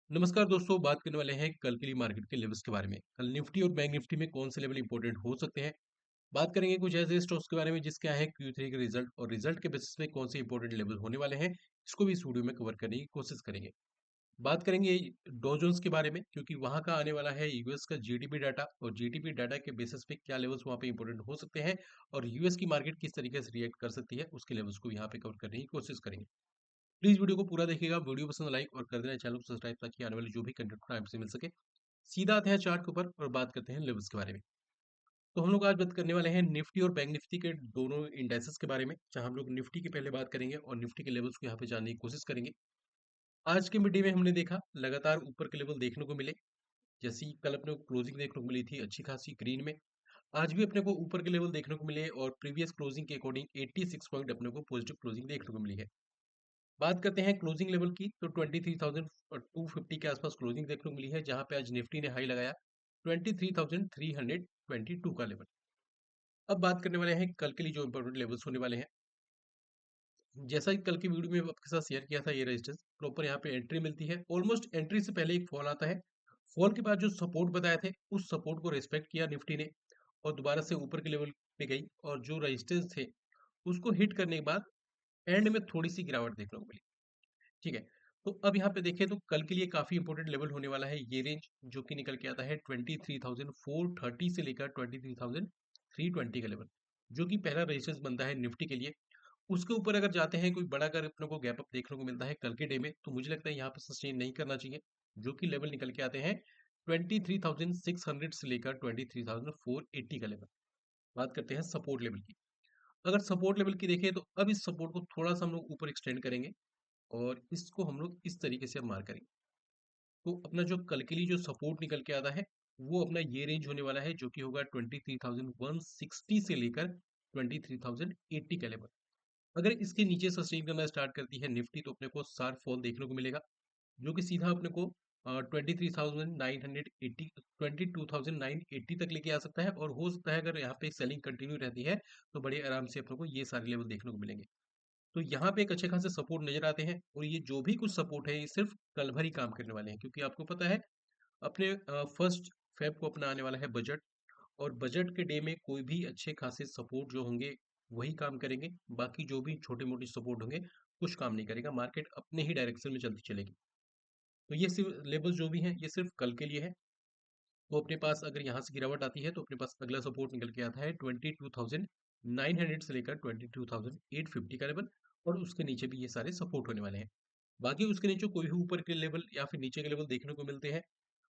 नमस्कार दोस्तों, बात करने वाले हैं कल के लिए मार्केट के लेवल्स के बारे में। कल निफ्टी और बैंक निफ्टी में कौन से लेवल इंपॉर्टेंट हो सकते हैं। बात करेंगे कुछ ऐसे स्टॉक्स के बारे में जिसका है Q3 के रिजल्ट और रिजल्ट के बेसिस पे कौन से इंपॉर्टेंट लेवल होने वाले हैं। इसको भी इस वीडियो में कवर करने की कोशिश करेंगे। बात करेंगे डॉ जोन्स के बारे में क्योंकि वहां का आने वाला है यूएस का जीडीपी डाटा और जीडीपी डाटा के बेसिस पे क्या लेवल्स वहां पे इंपॉर्टेंट हो सकते हैं और यूएस की मार्केट किस तरीके से रिएक्ट कर सकती है उसके लेवल्स को यहाँ पे कवर करने की कोशिश करेंगे। प्लीज वीडियो को पूरा देखिएगा, वीडियो पसंद लाइक और कर देना, चैनल को सब्सक्राइब ताकि आने वाले जो भी कंटेंट टाइम से मिल सके। सीधा आते हैं चार्ट के ऊपर और बात करते हैं लेवल्स के बारे में। तो हम लोग आज बात करने वाले हैं निफ्टी और बैंक निफ्टी के दोनों इंडेक्सेस के बारे में, जहां हम लोग निफ्टी की पहले बात करेंगे और निफ्टी के लेवल्स को यहाँ पे जानने की कोशिश करेंगे। आज के मिड में हमने देखा लगातार ऊपर के लेवल देखने को मिले। जैसी कल अपने को क्लोजिंग देखने को मिली थी अच्छी खासी ग्रीन में, आज भी अपने को ऊपर के लेवल देखने को मिले और प्रीवियस क्लोजिंग के अकॉर्डिंग 86 पॉइंट अपने को पॉजिटिव क्लोजिंग देखने को मिली है। बात करते हैं क्लोजिंग लेवल की तो 23,250 के आसपास क्लोजिंग देखने को मिली है, जहां पे आज निफ्टी ने हाई लगाया 23,322 का लेवल। अब बात करने वाले हैं कल के लिए जो इंपॉर्टेंट लेवल्स होने वाले हैं। जैसा कि कल की वीडियो में आपके साथ शेयर किया था, ये रेजिस्टेंस प्रॉपर यहाँ पे एंट्री मिलती है, ऑलमोस्ट एंट्री से पहले एक फॉल आता है। फॉल के बाद जो सपोर्ट बताए थे उस सपोर्ट को रिस्पेक्ट किया निफ्टी ने और दोबारा से ऊपर के लेवल पे गई और जो रेजिस्टेंस थे उसको हिट करने के बाद एंड में थोड़ी सी गिरावट देखने को मिली। ठीक है। तो अब यहाँ पे देखें तो कल के लिए काफी इंपॉर्टेंट लेवल होने वाला है ये रेंज, जो कि निकल के आता है 23,430 से लेकर 23,320 का लेवल, जो कि पहला रेजिस्टेंस बनता है निफ्टी के लिए। उसके ऊपर अगर जाते हैं कोई बड़ा, अगर अपने को गैप अप देखने को मिलता है कल के डे में, तो मुझे लगता है यहाँ पे सस्टेन नहीं करना चाहिए, जो कि लेवल निकल के आते हैं 23,600 से लेकर 23,480 का लेवल। बात करते हैं सपोर्ट लेवल की। अगर सपोर्ट लेवल की देखें तो अब इस सपोर्ट को थोड़ा सा हम लोग ऊपर एक्सटेंड करेंगे और इसको हम लोग इस तरीके से अब मार करेंगे। तो अपना जो कल के लिए जो सपोर्ट निकल के आता है वो अपना ये रेंज होने वाला है, जो कि होगा 23,160 से लेकर 23,080 का लेवल। अगर इसके नीचे सस्टेन करना स्टार्ट करती है निफ्टी तो अपने को शार्प फॉल देखने को मिलेगा, जो कि सीधा अपने को 23,980 22,980 तक लेके आ सकता है और हो सकता है अगर यहाँ पे सेलिंग कंटिन्यू रहती है तो बड़े आराम से अपने को ये सारे लेवल देखने को मिलेंगे। तो यहाँ पे एक अच्छे खासे सपोर्ट नजर आते हैं और ये जो भी कुछ सपोर्ट है ये सिर्फ कल भर ही काम करने वाले हैं, क्योंकि आपको पता है अपने फर्स्ट फेब को अपना आने वाला है बजट और बजट के डे में कोई भी अच्छे खासे सपोर्ट जो होंगे वही काम करेंगे, बाकी जो भी छोटे मोटे सपोर्ट होंगे कुछ काम नहीं करेगा, मार्केट अपने ही डायरेक्शन में चलती चलेगी। तो ये सिर्फ लेवल जो भी हैं ये सिर्फ कल के लिए है। तो अपने पास अगर यहाँ से गिरावट आती है तो अपने पास अगला सपोर्ट निकल के आता है 22,900 से लेकर 22,850 का लेवल और उसके नीचे भी ये सारे सपोर्ट होने वाले हैं। बाकी उसके नीचे कोई भी ऊपर के लेवल या फिर नीचे के लेवल देखने को मिलते हैं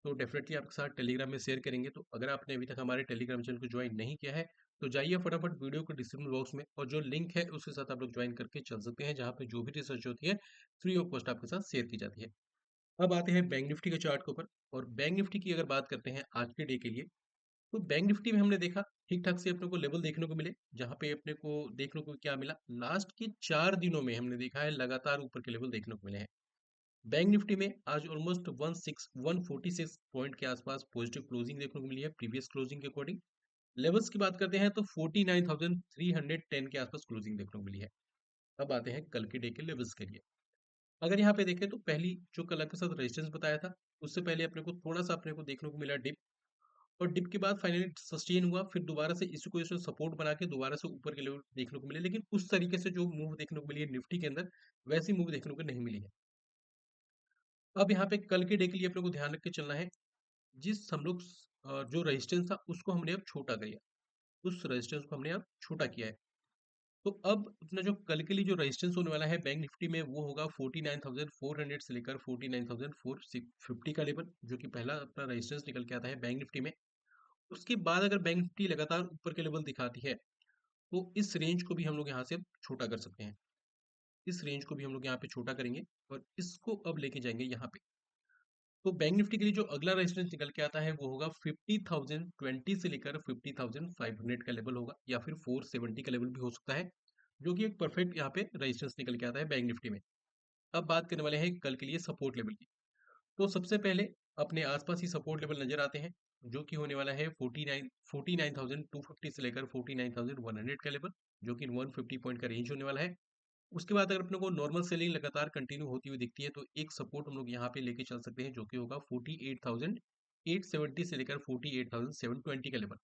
तो डेफिनेटली आपके साथ टेलीग्राम में शेयर करेंगे। तो अगर आपने अभी तक हमारे टेलीग्राम चैनल को ज्वाइन नहीं किया है तो जाइए फटाफट वीडियो को डिस्क्रिप्शन बॉक्स में और जो लिंक है उसके साथ आप लोग ज्वाइन करके चल सकते हैं, जहाँ पे जो भी रिसर्च होती है फ्री ऑफ कॉस्ट आपके साथ शेयर की जाती है। अब आते हैं बैंक निफ्टी के चार्ट के ऊपर और बैंक निफ्टी की अगर बात करते हैं आज के डे के लिए, तो बैंक निफ्टी में हमने देखा ठीक ठाक से अपने को लेवल देखने को मिले, जहां पे अपने को देखने को क्या मिला, लास्ट के 4 दिनों में हमने देखा है लगातार ऊपर के लेवल देखने को मिले हैं। बैंक निफ्टी में आज ऑलमोस्ट 146 पॉइंट के आसपास पॉजिटिव क्लोजिंग देखने को मिली है प्रीवियस क्लोजिंग के अकॉर्डिंग। लेवल्स की बात करते हैं तो 49,310 के आसपास क्लोजिंग देखने को मिली है। अब आते हैं कल के डे के लेवल्स के लिए। अगर यहाँ पे देखें तो पहली जो कल के साथ रेजिस्टेंस बताया था उससे पहले अपने को थोड़ा सा अपने को देखने को मिला डिप और डिप के बाद फाइनली सस्टेन हुआ, फिर दोबारा से इसी को सपोर्ट बना के दोबारा से ऊपर के लेवल देखने को मिले, लेकिन उस तरीके से जो मूव देखने को मिली है निफ्टी के अंदर वैसी मूव देखने को नहीं मिली है। अब यहाँ पे कल के डे के लिए अपने को ध्यान रख के चलना है, जिस हम लोग जो रेजिस्टेंस था उसको हमने अब छोटा किया, उस रेजिस्टेंस को हमने अब छोटा किया है। तो अब अपना जो कल के लिए जो रेजिस्टेंस होने वाला है बैंक निफ्टी में वो होगा 49,400 से लेकर 49,450 का लेवल, जो कि पहला अपना रेजिस्टेंस निकल के आता है बैंक निफ्टी में। उसके बाद अगर बैंक निफ्टी लगातार ऊपर के लेवल दिखाती है तो इस रेंज को भी हम लोग यहाँ से छोटा कर सकते हैं, इस रेंज को भी हम लोग यहाँ पे छोटा करेंगे और इसको अब लेके जाएंगे यहाँ पे। तो बैंक निफ्टी के लिए जो अगला रेजिस्टेंस निकल के आता है वो होगा 50,020 से लेकर 50,500 का लेवल होगा या फिर 470 का लेवल भी हो सकता है, जो कि एक परफेक्ट यहाँ पे रेजिस्टेंस निकल के आता है बैंक निफ्टी में। अब बात करने वाले हैं कल के लिए सपोर्ट लेवल की। तो सबसे पहले अपने आसपास ही सपोर्ट लेवल नजर आते हैं, जो कि होने वाला है 49,250 से लेकर 49,100 का लेवल, जो कि 150 पॉइंट का रेंज होने वाला है। उसके बाद अगर अपने को नॉर्मल सेलिंग लगातार कंटिन्यू होती हुई दिखती है तो एक सपोर्ट हम लोग यहाँ पे लेके चल सकते हैं जो कि होगा 48,870 से लेकर 48,720 का लेवल।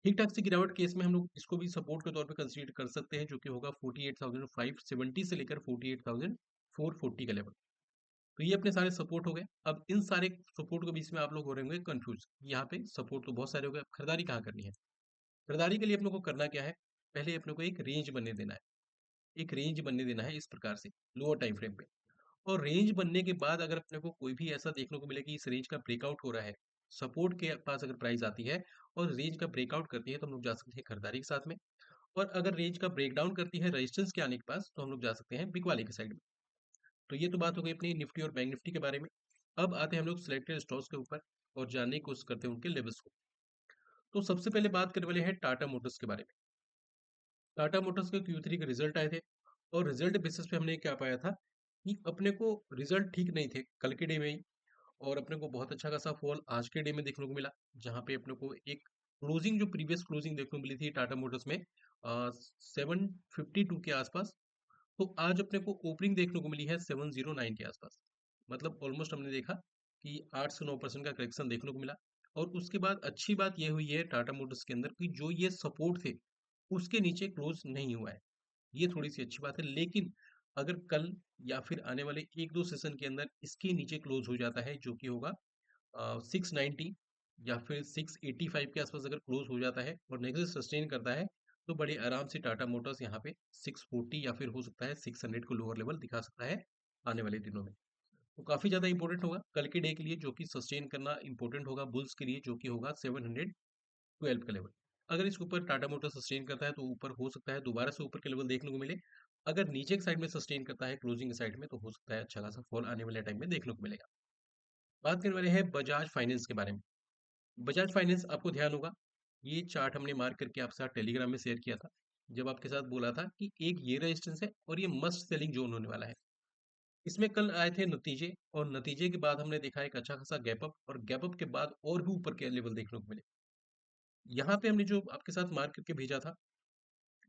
ठीक ठाक सी गिरावट केस में हम लोग इसको भी सपोर्ट के तौर पे कंसीडर कर सकते हैं जो कि होगा 48,570 से लेकर 48,440 का लेवल। तो ये अपने सारे सपोर्ट हो गए। अब इन सारे सपोर्ट के बीच में आप लोग हो रहे होंगे कंफ्यूज, यहाँ पे सपोर्ट तो बहुत सारे हो गए, अब खरीदारी कहाँ करनी है? खरीदारी के लिए अपने को करना क्या है? पहले अपने को एक रेंज बनने देना है। एक रेंज बनने देना है इस प्रकार से लोअर टाइम फ्रेम पे। और रेंज बनने के बाद अगर अपने को कोई भी ऐसा देखने को मिले कि इस रेंज का ब्रेकआउट हो रहा है, सपोर्ट के पास अगर प्राइस आती है और रेंज का ब्रेकआउट करती है तो हम लोग जा सकते हैं खरीदारी के साथ में। और अगर रेंज का ब्रेकडाउन करती है रेजिस्टेंस के आने के पास तो हम लोग जा सकते हैं बिकवाली की साइड में। तो ये तो बात हो गई अपनी निफ्टी और बैंक निफ्टी के बारे में। अब आते हैं हम लोग सिलेक्टेड स्टॉक्स के ऊपर और जानने की कोशिश करते हैं उनके लेवल्स को। तो सबसे पहले बात करने वाले हैं टाटा मोटर्स के बारे में। टाटा मोटर्स के Q3 के रिजल्ट आए थे और रिजल्ट बेसिस पे हमने क्या पाया था कि अपने को रिजल्ट ठीक नहीं थे कल के डे में ही। और अपने को बहुत अच्छा खासा फॉल आज के डे में देखने को मिला, जहाँ पे अपने को एक क्लोजिंग जो प्रीवियस क्लोजिंग देखने को मिली थी टाटा मोटर्स में 752 के आसपास, तो आज अपने को ओपनिंग देखने को मिली है 709 के आसपास। मतलब ऑलमोस्ट हमने देखा कि 8 से 9% का करेक्शन देखने को मिला। और उसके बाद अच्छी बात यह हुई है टाटा मोटर्स के अंदर कि जो ये सपोर्ट थे उसके नीचे क्लोज नहीं हुआ है। ये थोड़ी-सी अच्छी बात है, लेकिन अगर कल या फिर आने वाले 1-2 सेशन के अंदर इसके नीचे क्लोज़ हो जाता है, जो कि होगा 690 या फिर 685 के आसपास अगर क्लोज़ हो जाता है और नेक्स्ट डे सस्टेन करता है, तो बड़े आराम से टाटा मोटर्स यहाँ पे 640 या फिर हो सकता है 600 को लोअर लेवल दिखा सकता है आने वाले दिनों में। तो काफ़ी ज़्यादा इंपॉर्टेंट होगा कल के डे के लिए, जो कि सस्टेन करना इंपॉर्टेंट होगा बुल्स के लिए, जो कि होगा 712 का लेवल। अगर इसके ऊपर टाटा मोटर सस्टेन करता है तो ऊपर हो सकता है दोबारा से ऊपर के लेवल देखने को मिले। अगर नीचे की साइड में सस्टेन करता है क्लोजिंग की साइड में तो हो सकता है अच्छा खासा फॉल आने वाले टाइम में देखने को मिलेगा। बात करने वाले हैं बजाज फाइनेंस के बारे में। बजाज फाइनेंस आपको ध्यान होगा, ये चार्ट हमने मार्क करके आपके साथ टेलीग्राम में शेयर किया था, जब आपके साथ बोला था कि एक ये रेजिस्टेंस है और ये मस्ट सेलिंग जोन होने वाला है। इसमें कल आए थे नतीजे और नतीजे के बाद हमने देखा एक अच्छा खासा गैप अप और गैप अप के बाद और भी ऊपर के लेवल देखने को मिले। यहाँ पे हमने जो आपके साथ मार्क करके भेजा था,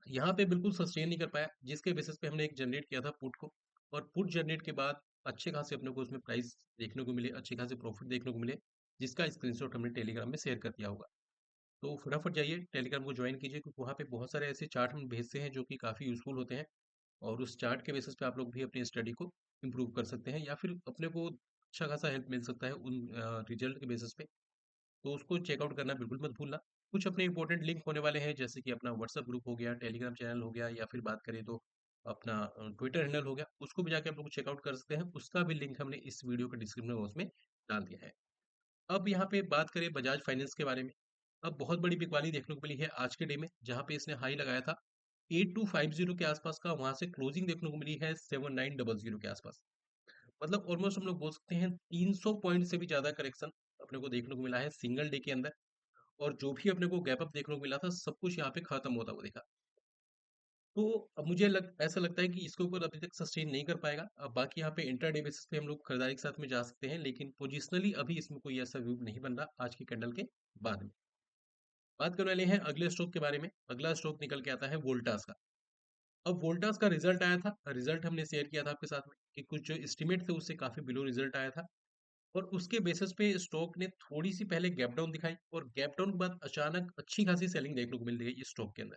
यहाँ पे बिल्कुल सस्टेन नहीं कर पाया, जिसके बेसिस पे हमने एक जनरेट किया था पुट को। और पुट जनरेट के बाद अच्छे खासे अपने को उसमें प्राइस देखने को मिले, अच्छे खासे प्रॉफिट देखने को मिले, जिसका स्क्रीनशॉट हमने टेलीग्राम में शेयर कर दिया होगा। तो फटाफट जाइए टेलीग्राम को ज्वाइन कीजिए, क्योंकि वहाँ पे बहुत सारे ऐसे चार्ट हम भेजते हैं जो कि काफ़ी यूज़फुल होते हैं। और उस चार्ट के बेसिस पे आप लोग भी अपनी स्टडी को इम्प्रूव कर सकते हैं या फिर अपने को अच्छा खासा हेल्प मिल सकता है उन रिजल्ट के बेसिस पे। तो उसको चेकआउट करना बिल्कुल मत भूलना। कुछ अपने इंपॉर्टेंट लिंक होने वाले हैं, जैसे कि अपना व्हाट्सएप ग्रुप हो गया, टेलीग्राम चैनल हो गया, या फिर बात करें तो अपना ट्विटर हैंडल हो गया, उसको भी जाके आप लोग चेकआउट कर सकते हैं। उसका भी लिंक हमने इस वीडियो के डिस्क्रिप्शन बॉक्स में डाल दिया है। अब यहाँ पे बात करें बजाज फाइनेंस के बारे में। अब बहुत बड़ी बिकवाली देखने को मिली है आज के डे में, जहाँ पे इसने हाई लगाया था 8250 के आसपास का, वहां से क्लोजिंग देखने को मिली है 7900 के आसपास। मतलब ऑलमोस्ट हम लोग बोल सकते हैं 300 पॉइंट से भी ज्यादा करेक्शन अपने को देखने को मिला है सिंगल डे के अंदर। और जो भी अपने को गैप अप देखने को मिला था सब कुछ यहाँ पे खत्म होता हुआ देखा। तो अब मुझे ऐसा लगता है कि इसके ऊपर अभी तक सस्टेन नहीं कर पाएगा। अब बाकी यहाँ पे इंट्राडे बेसिस पे हम लोग खरीदारी के साथ में जा सकते हैं, लेकिन पोजिशनली अभी इसमें कोई ऐसा व्यू नहीं बन रहा आज की कैंडल के बाद में। बात करने वाले हैं अगले स्टॉक के बारे में। अगला स्टॉक निकल के आता है वोल्टास का। अब वोल्टास का रिजल्ट आया था, रिजल्ट हमने शेयर किया था आपके साथ में कि कुछ जो एस्टिमेट थे उससे काफी बिलो रिजल्ट आया था। और उसके बेसिस पे स्टॉक ने थोड़ी सी पहले गैप डाउन दिखाई और गैप डाउन के बाद अचानक अच्छी खासी सेलिंग देखने को मिल रही है इस स्टॉक के अंदर,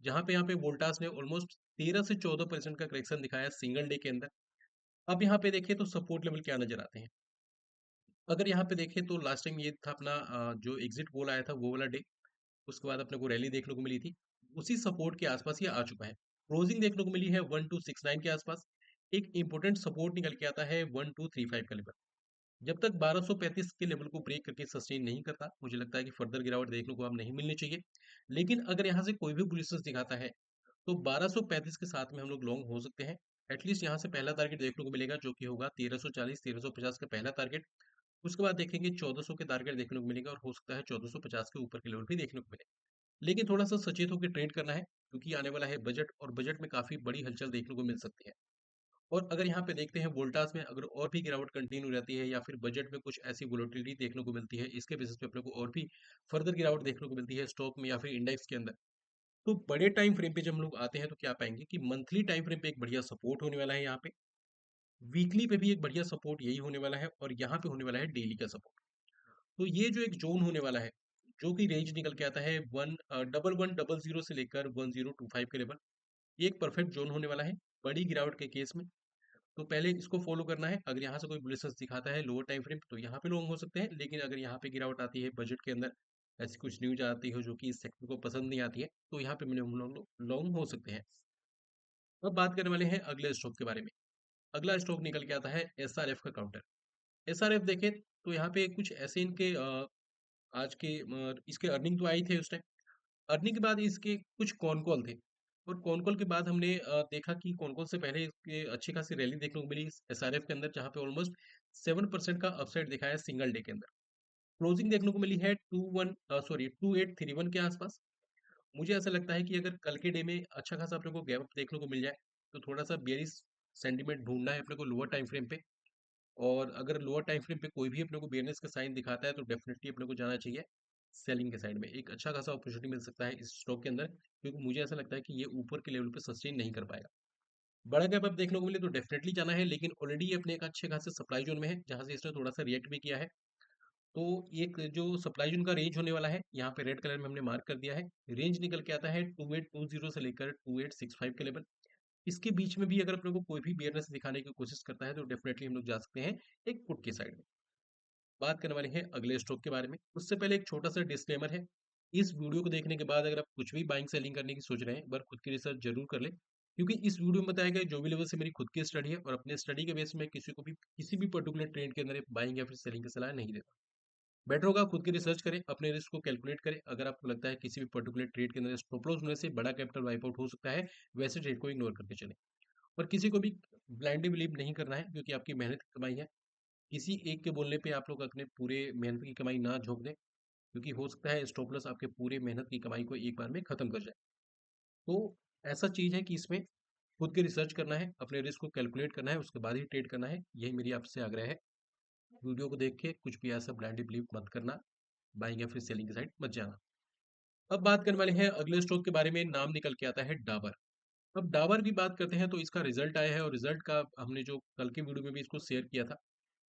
जहां पे यहाँ पे वोल्टास ने ऑलमोस्ट 13 से 14% का करेक्शन दिखाया सिंगल डे के अंदर। अब यहाँ पे देखें तो सपोर्ट लेवल क्या नजर आते हैं। अगर यहाँ पे देखें तो लास्ट टाइम ये था अपना जो एग्जिट पोल आया था वो वाला डे, उसके बाद अपने को रैली देखने को मिली थी, उसी सपोर्ट के आसपास ये आ चुका है। क्लोजिंग देखने को मिली है 1269 के आसपास। एक इंपॉर्टेंट सपोर्ट निकल के आता है 1235 का लेवल। जब तक 1235 के लेवल को ब्रेक करके सस्टेन नहीं करता, मुझे लगता है कि फर्दर गिरावट देखने को अब नहीं मिलनी चाहिए। लेकिन अगर यहाँ से कोई भी बुलिशनेस दिखाता है तो 1235 के साथ में हम लोग लॉन्ग हो सकते हैं। एटलीस्ट यहाँ से पहला टारगेट देखने को मिलेगा, जो कि होगा 1340 1350 का पहला टारगेट। उसके बाद देखेंगे 1400 के टारगेट देखने को मिलेगा और हो सकता है 1450 के ऊपर के लेवल भी देखने को मिले। लेकिन थोड़ा सा सचेत होकर ट्रेड करना है, क्योंकि आने वाला है बजट और बजट में काफी बड़ी हलचल देखने को मिल सकती है। और अगर यहाँ पे देखते हैं वोल्टास में अगर और भी गिरावट कंटिन्यू रहती है या फिर बजट में कुछ ऐसी वोलेटिलिटी देखने को मिलती है, इसके बेसिस पे अपने को और भी फर्दर गिरावट देखने को मिलती है स्टॉक में या फिर इंडेक्स के अंदर, तो बड़े टाइम फ्रेम पे जब हम लोग आते हैं तो क्या पाएंगे कि मंथली टाइम फ्रेम पे एक बढ़िया सपोर्ट होने वाला है यहाँ पे, वीकली पे भी एक बढ़िया सपोर्ट यही होने वाला है, और यहाँ पे होने वाला है डेली का सपोर्ट। तो ये जो एक जोन होने वाला है, जो कि रेंज निकल के आता है 1110 से लेकर 1025 के लेवल, ये एक परफेक्ट जोन होने वाला है बड़ी गिरावट के केस में। तो पहले इसको फॉलो करना है। अगर यहाँ से कोई बुलिशनेस दिखाता है लोअर टाइम फ्रेम, तो यहाँ पे लॉन्ग हो सकते हैं, लेकिन अगर यहाँ पे गिरावट आती है बजट के अंदर, ऐसी कुछ न्यूज आती है जो कि इस सेक्टर को पसंद नहीं आती है, तो यहाँ पे मैंने हम लोग लॉन्ग हो सकते हैं। अब बात करने वाले हैं अगले स्टॉक के बारे में। अगला स्टॉक निकल के आता है एसआरएफ का काउंटर। एसआरएफ देखें तो यहाँ पे कुछ ऐसे इनके आज के इसके अर्निंग तो आई थे उस टाइम। अर्निंग के बाद इसके कुछ कॉन कॉल थे, और कॉन कॉल के बाद हमने देखा कि कॉन कॉल से पहले इसके अच्छी खासी रैली देखने को मिली एसआरएफ के अंदर, जहाँ पे ऑलमोस्ट 7% का अपसाइड दिखाया है सिंगल डे के अंदर। क्लोजिंग देखने को मिली है 2831 के आसपास। मुझे ऐसा लगता है कि अगर कल के डे में अच्छा खासा अपने को गैप देखने को मिल जाए, तो थोड़ा सा बेयरिश सेंटीमेंट ढूंढना है अपने को लोअर टाइम फ्रेम पे। और अगर लोअर टाइम फ्रेम पे कोई भी अपने को बेयरनेस का साइन दिखाता है, तो डेफिनेटली अपने को जाना चाहिए सेलिंग के साइड में। एक अच्छा खासा अपॉर्चुनिटी मिल सकता है इस स्टॉक के अंदर, क्योंकि मुझे ऐसा लगता है कि ये ऊपर के लेवल पे सस्टेन नहीं कर पाएगा। बड़ा गैप अब देखने को मिले तो डेफिनेटली जाना है, लेकिन ऑलरेडी ये अपने एक अच्छे खासे सप्लाई जोन में है, जहां से इसने थोड़ा सा रिएक्ट भी किया है। तो एक जो सप्लाई जोन का रेंज होने वाला है, यहाँ पे रेड कलर में हमने मार्क कर दिया है। रेंज निकल के आता है 2820 से लेकर 2865 के लेवल। इसके बीच में भी अगर अपने को कोई भी बियरनेस दिखाने की कोशिश करता है, तो डेफिनेटली हम लोग जा सकते हैं एक पुट की साइड में। बात करने वाले हैं अगले स्टॉक के बारे में, उससे पहले एक छोटा सा डिस्क्लेमर है। इस वीडियो को देखने के बाद अगर आप कुछ भी बाइंग सेलिंग करने की सोच रहे हैं, एक बार खुद की रिसर्च जरूर कर लें, क्योंकि इस वीडियो में बताया गया जो भी लेवल से मेरी खुद की स्टडी है, और अपने स्टडी के बेस में किसी को भी किसी भी पर्टिकुलर ट्रेड के अंदर बाइंग या फिर सेलिंग की सलाह नहीं देता। बेटर होगा खुद की रिसर्च करें, अपने रिस्क को कैलकुलेट करें। अगर आपको लगता है किसी भी पर्टिकुलर ट्रेड के अंदर स्टॉप लॉस होने से बड़ा कैपिटल वाइप आउट हो सकता है, वैसे ट्रेड को इग्नोर करके चलें। और किसी को भी ब्लाइंडली बिलीव नहीं करना है, क्योंकि आपकी मेहनत की कमाई है। किसी एक के बोलने पे आप लोग अपने पूरे मेहनत की कमाई ना झोंक दें, क्योंकि हो सकता है स्टॉप लॉस आपके पूरे मेहनत की कमाई को एक बार में खत्म कर जाए। तो ऐसा चीज है कि इसमें खुद की रिसर्च करना है, अपने रिस्क को कैलकुलेट करना है, उसके बाद ही ट्रेड करना है। यही मेरी आपसे आग्रह है। वीडियो को देख के कुछ भी ऐसा ब्लाइंडली बिलीव मत करना, बाइंग या फिर सेलिंग की साइड मत जाना। अब बात करने वाले हैं अगले स्टॉक के बारे में। नाम निकल के आता है डाबर। अब डाबर की बात करते हैं तो इसका रिजल्ट आया है, और रिजल्ट का हमने जो कल के वीडियो में भी इसको शेयर किया था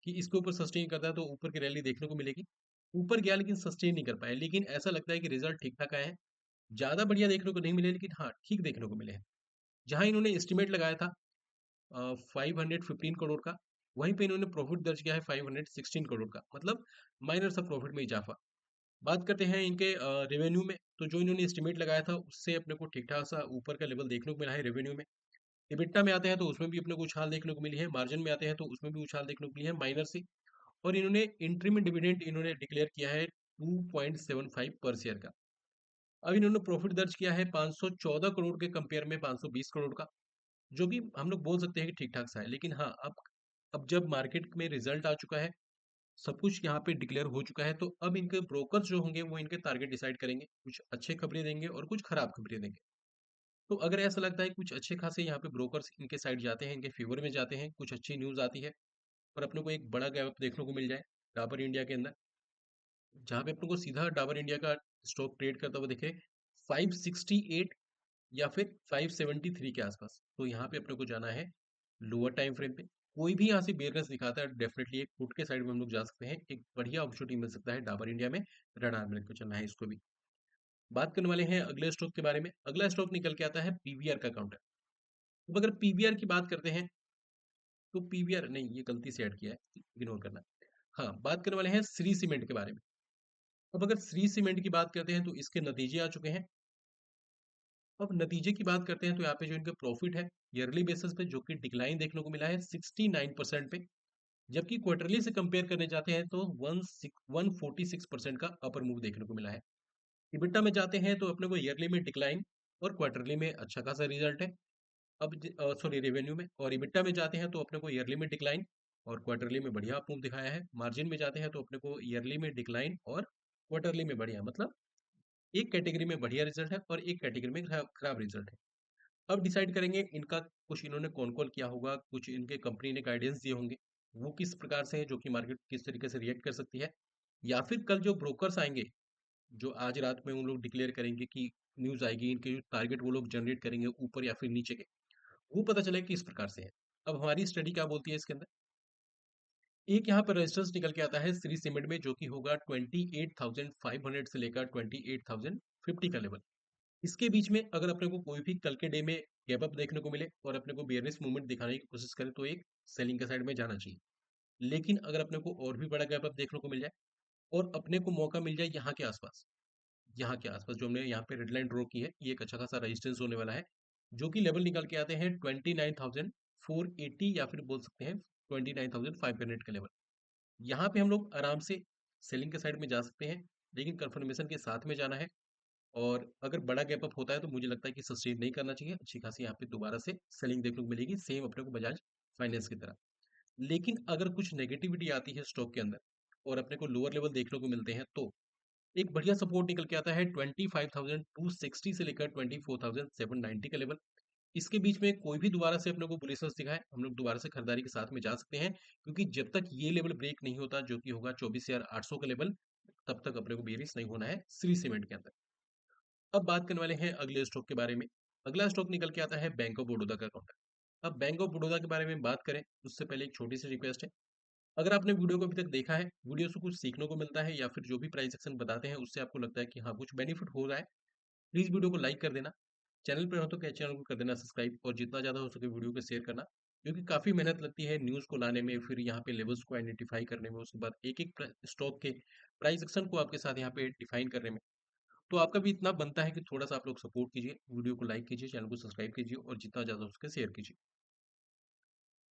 कि इसके ऊपर सस्टेन करता है तो ऊपर की रैली देखने को मिलेगी। ऊपर गया लेकिन सस्टेन नहीं कर पाया, लेकिन ऐसा लगता है कि रिजल्ट ठीक ठाक आए हैं। ज्यादा बढ़िया देखने को नहीं मिले, लेकिन हाँ ठीक देखने को मिले हैं। जहां इन्होंने एस्टिमेट लगाया था 515 करोड़ का, वहीं पे इन्होंने प्रॉफिट दर्ज किया है 516 करोड़ का, मतलब माइनर सा प्रॉफिट में इजाफा। बात करते हैं इनके रेवेन्यू में, तो जो इन्होंने एस्टिमेट लगाया था उससे अपने को ठीक ठाक सा ऊपर का लेवल देखने को मिला है रेवेन्यू में। इबिट्टा में आते हैं तो उसमें भी अपने को उछाल देखने को मिली है, मार्जिन में आते हैं तो उसमें भी उछाल देखने को मिली है माइनर सी। और इन्होंने इंट्रीम डिविडेंड इन्होंने डिक्लेयर किया है 2.75 पर शेयर का। अब इन्होंने प्रॉफिट दर्ज किया है 514 करोड़ के कंपेयर में 520 करोड़ का, जो कि हम लोग बोल सकते हैं कि ठीक ठाक सा है। लेकिन हाँ, अब जब मार्केट में रिजल्ट आ चुका है, सब कुछ यहाँ पे डिक्लेयर हो चुका है, तो अब इनके ब्रोकर्स जो होंगे वो इनके टारगेट डिसाइड करेंगे, कुछ अच्छे खबरें देंगे और कुछ खराब खबरें देंगे। तो अगर ऐसा लगता है कुछ अच्छे खासे यहाँ पे ब्रोकर्स इनके साइड जाते हैं, इनके फेवर में जाते हैं, कुछ अच्छी न्यूज आती है, और अपने को एक बड़ा गैप देखने को मिल जाए डाबर इंडिया के अंदर, जहाँ पे अपने को सीधा डाबर इंडिया का स्टॉक ट्रेड करता हुआ दिखे 568 या फिर 573 के आसपास, तो यहाँ पे अपने को जाना है लोअर टाइम फ्रेम पे। कोई भी यहाँ से बेयरनेस दिखाता है, डेफिनेटली एक पुट के साइड में हम लोग जा सकते हैं। एक बढ़िया अपॉर्चुनिटी मिल सकता है डाबर इंडिया में, रडार में लेकर चलना है इसको भी। बात करने वाले हैं अगले स्टॉक के बारे में। अगला स्टॉक निकल के आता है पीवीआर का काउंटर। अब अगर पीवीआर की बात करते हैं, तो पीवीआर नहीं, ये गलती से ऐड किया है, इग्नोर करना। हाँ, बात करने वाले हैं श्री सीमेंट के बारे में। अब अगर श्री सीमेंट की बात करते हैं तो इसके नतीजे आ चुके हैं। अब नतीजे की बात करते हैं तो यहाँ पे जो इनका प्रॉफिट है ईयरली बेसिस पे, जो कि डिक्लाइन देखने को मिला है 69% पे, जबकि क्वार्टरली से कंपेयर करने जाते हैं तो 146% का अपर मूव देखने को मिला है। इबिट्टा में जाते हैं तो अपने को ईयरली में डिक्लाइन और क्वार्टरली में अच्छा खासा रिजल्ट है। अब सॉरी, रेवेन्यू में और इबिट्टा में जाते हैं तो अपने को ईयरली में डिक्लाइन और क्वार्टरली में बढ़िया अप मूव दिखाया है। मार्जिन में जाते हैं तो अपने को ईयरली में डिक्लाइन और क्वार्टरली में बढ़िया, मतलब एक कैटेगरी में बढ़िया रिजल्ट है और एक कैटेगरी में खराब रिजल्ट है। अब डिसाइड करेंगे इनका, कुछ इन्होंने कौन कॉल किया होगा, कुछ इनके कंपनी ने गाइडेंस दिए होंगे, वो किस प्रकार से है जो कि मार्केट किस तरीके से रिएक्ट कर सकती है, या फिर कल जो ब्रोकर्स आएंगे, जो आज रात में उन लोग डिक्लेयर करेंगे कि न्यूज़ आएगी, इनके जो टारगेट वो लोग जनरेट करेंगे ऊपर या फिर नीचे के, वो पता चलेगा कि इस प्रकार से है। अब हमारी स्टडी क्या बोलती है इसके अंदर? एक यहाँ पर रेजिस्टेंस निकल के आता है श्री सीमेंट में, जो कि होगा 28,500 से लेकर 28,050 का लेवल। इसके बीच में अगर अपने को कोई भी कल के डे में गैप अप देखने को मिले और अपने को बियरनेस मूवमेंट दिखाने की कोशिश करे तो एक सेलिंग के साइड में जाना चाहिए। लेकिन अगर अपने को और भी बड़ा गैप अप देखने को मिल जाए और अपने को मौका मिल जाए यहाँ के आसपास जो हमने यहाँ पे रेड लाइन ड्रॉ की है, ये एक अच्छा खासा रेजिस्टेंस होने वाला है, जो कि लेवल निकल के आते हैं 29,480 या फिर बोल सकते हैं 29,500 का लेवल। यहाँ पे हम लोग आराम से सेलिंग के साइड में जा सकते हैं, लेकिन कंफर्मेशन के साथ में जाना है। और अगर बड़ा गैप अप होता है तो मुझे लगता है कि सस्टेन नहीं करना चाहिए, अच्छी खासी यहाँ पे दोबारा से सेलिंग देखने को मिलेगी, सेम अपने को बजाज फाइनेंस की तरह। लेकिन अगर कुछ नेगेटिविटी आती है स्टॉक के अंदर और अपने को लोअर लेवल देखने को मिलते हैं, तो एक बढ़िया सपोर्ट निकल के आता है 25,260 से लेकर 24,790 का लेवल। इसके बीच में कोई भी दोबारा से अपने को बुलिशनेस दिखाए, हम लोग दोबारा से खरीदारी के साथ में जा सकते हैं, क्योंकि जब तक ये लेवल ब्रेक नहीं होता, जो कि होगा 24,800 का लेवल, तब तक अपने को बेरिश नहीं होना है श्री सीमेंट के अंदर। अब बात करने वाले हैं अगले स्टॉक के बारे में। अगला स्टॉक निकल के आता है बैंक ऑफ बड़ौदा का काउंटर। अब बैंक ऑफ बड़ौदा के बारे में बात करें उससे पहले एक छोटी सी रिक्वेस्ट है। अगर आपने वीडियो को अभी तक देखा है, वीडियो से कुछ सीखने को मिलता है या फिर जो भी प्राइस एक्शन बताते हैं उससे आपको लगता है कि हाँ कुछ बेनिफिट हो रहा है, प्लीज वीडियो को लाइक कर देना। चैनल पर हो तो क्या चैनल को कर देना सब्सक्राइब, और जितना ज़्यादा हो सके वीडियो को शेयर करना, क्योंकि काफ़ी मेहनत लगती है न्यूज़ को लाने में, फिर यहाँ पे लेवल्स को आइडेंटिफाई करने में, उसके बाद एक एक स्टॉक के प्राइस एक्शन को आपके साथ यहाँ पे डिफाइन करने में। तो आपका भी इतना बनता है कि थोड़ा-सा आप लोग सपोर्ट कीजिए, वीडियो को लाइक कीजिए, चैनल को सब्सक्राइब कीजिए और जितना ज़्यादा हो सके शेयर कीजिए।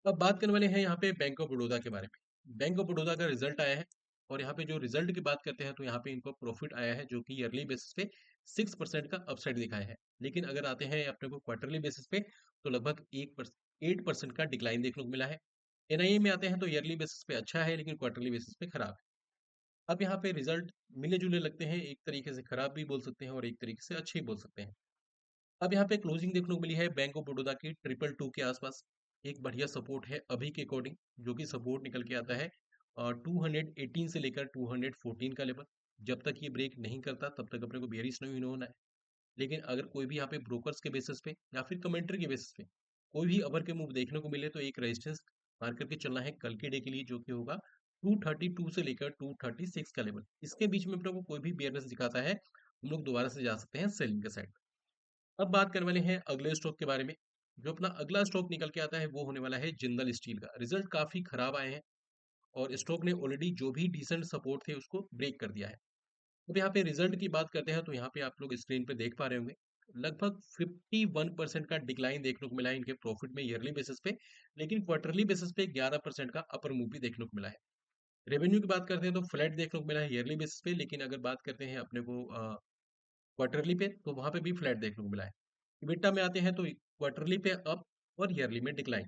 अब बात करने वाले हैं यहाँ पे बैंक ऑफ बड़ौदा के बारे में। बैंक ऑफ बड़ौदा का रिजल्ट आया है और यहाँ पे जो रिजल्ट की बात करते हैं तो यहाँ पे इनको प्रॉफिट आया है, जो कि ईयरली बेसिस पे 6% का अपसाइड दिखाया है। लेकिन अगर आते हैं अपने को क्वार्टरली बेसिस पे तो लगभग 8% का डिक्लाइन देखने को मिला है। एनआईए में आते हैं तो ईयरली बेसिस पे अच्छा है, लेकिन क्वार्टरली बेसिस पे खराब है। अब यहाँ पे रिजल्ट मिले-जुले लगते हैं, एक तरीके से खराब भी बोल सकते हैं और एक तरीके से अच्छे भी बोल सकते हैं। अब यहाँ पे क्लोजिंग देखने को मिली है बैंक ऑफ बड़ौदा की 222 के आसपास। एक बढ़िया सपोर्ट है अभी के अकॉर्डिंग, जो कि सपोर्ट निकल के आता है 218 से लेकर 214 का लेवल। जब तक ये ब्रेक नहीं करता तब तक अपने को बेयरिश नहीं होना है। लेकिन अगर कोई भी यहाँ पे ब्रोकर्स के बेसिस पे या फिर कमेंट्री के बेसिस पे कोई भी अपर के मूव देखने को मिले तो एक रेजिस्टेंस मार करके चलना है कल के डे के लिए, जो कि होगा 232 से लेकर 236 का लेवल। इसके बीच में अपने को कोई भी बेयरनेस दिखाता है, हम लोग दोबारा से जा सकते हैं सेलिंग के साइड। अब बात करने वाले हैं अगले स्टॉक के बारे में। जो अपना अगला स्टॉक निकल के आता है वो होने वाला है जिंदल स्टील का। रिजल्ट काफी खराब आए हैं और स्टॉक ने ऑलरेडी जो भी डिसेंट सपोर्ट थे उसको ब्रेक कर दिया है। अब यहाँ पे रिजल्ट की बात करते हैं तो यहाँ पे आप लोग स्क्रीन पे देख पा रहे होंगे, लगभग 51% का डिक्लाइन देखने को मिला है इनके प्रॉफिट में ईयरली बेसिस पे। लेकिन क्वार्टरली बेसिस पे 11% का अपर मूव भी देखने को मिला है। रेवेन्यू की बात करते हैं तो फ्लैट देखने को मिला है ईयरली बेसिस पे, लेकिन अगर बात करते हैं अपने को क्वार्टरली पे तो वहां पे भी फ्लैट देखने को मिला है। इबिटा में आते हैं तो क्वार्टरली पे अप और ईयरली में डिक्लाइन।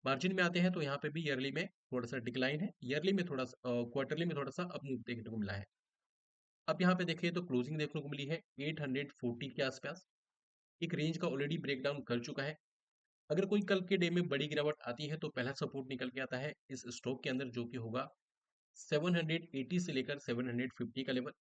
मार्जिन में आते हैं तो यहाँ पे भी ईयरली में थोड़ा सा डिक्लाइन है, ईयरली में थोड़ा सा क्वार्टरली में थोड़ा सा अप मूव देखने को मिला है। अब यहाँ पे देखिए तो क्लोजिंग देखने को मिली है 840 के आसपास। एक रेंज का ऑलरेडी ब्रेकडाउन कर चुका है। अगर कोई कल के डे में बड़ी गिरावट आती है तो पहला सपोर्ट निकल के आता है इस स्टॉक के अंदर, जो कि होगा 780 से लेकर 750 का लेवल।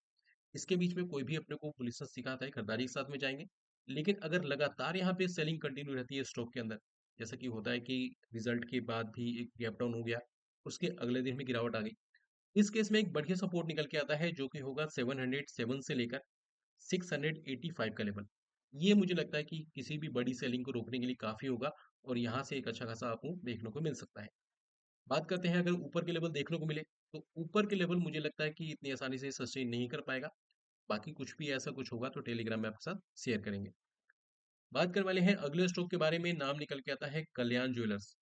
इसके बीच में कोई भी अपने को बुलिशनेस दिखाता है, खरीदारी के साथ में जाएंगे। लेकिन अगर लगातार यहाँ पे सेलिंग कंटिन्यू रहती है स्टॉक के अंदर, जैसा कि होता है कि रिजल्ट के बाद भी एक गैप डाउन हो गया, उसके अगले दिन में गिरावट आ गई, इस केस में एक बढ़िया सपोर्ट निकल के आता है, जो कि होगा 707 से लेकर 685 का लेवल। ये मुझे लगता है कि किसी भी बड़ी सेलिंग को रोकने के लिए काफी होगा और यहाँ से एक अच्छा खासा आपको देखने को मिल सकता है। बात करते हैं अगर ऊपर के लेवल देखने को मिले, तो ऊपर के लेवल मुझे लगता है कि इतनी आसानी से सस्टेन नहीं कर पाएगा। बाकी कुछ भी ऐसा कुछ होगा तो टेलीग्राम में आपके साथ शेयर करेंगे। बात करने वाले हैं अगले स्टॉक के बारे में, नाम निकल के आता है कल्याण ज्वेलर्स।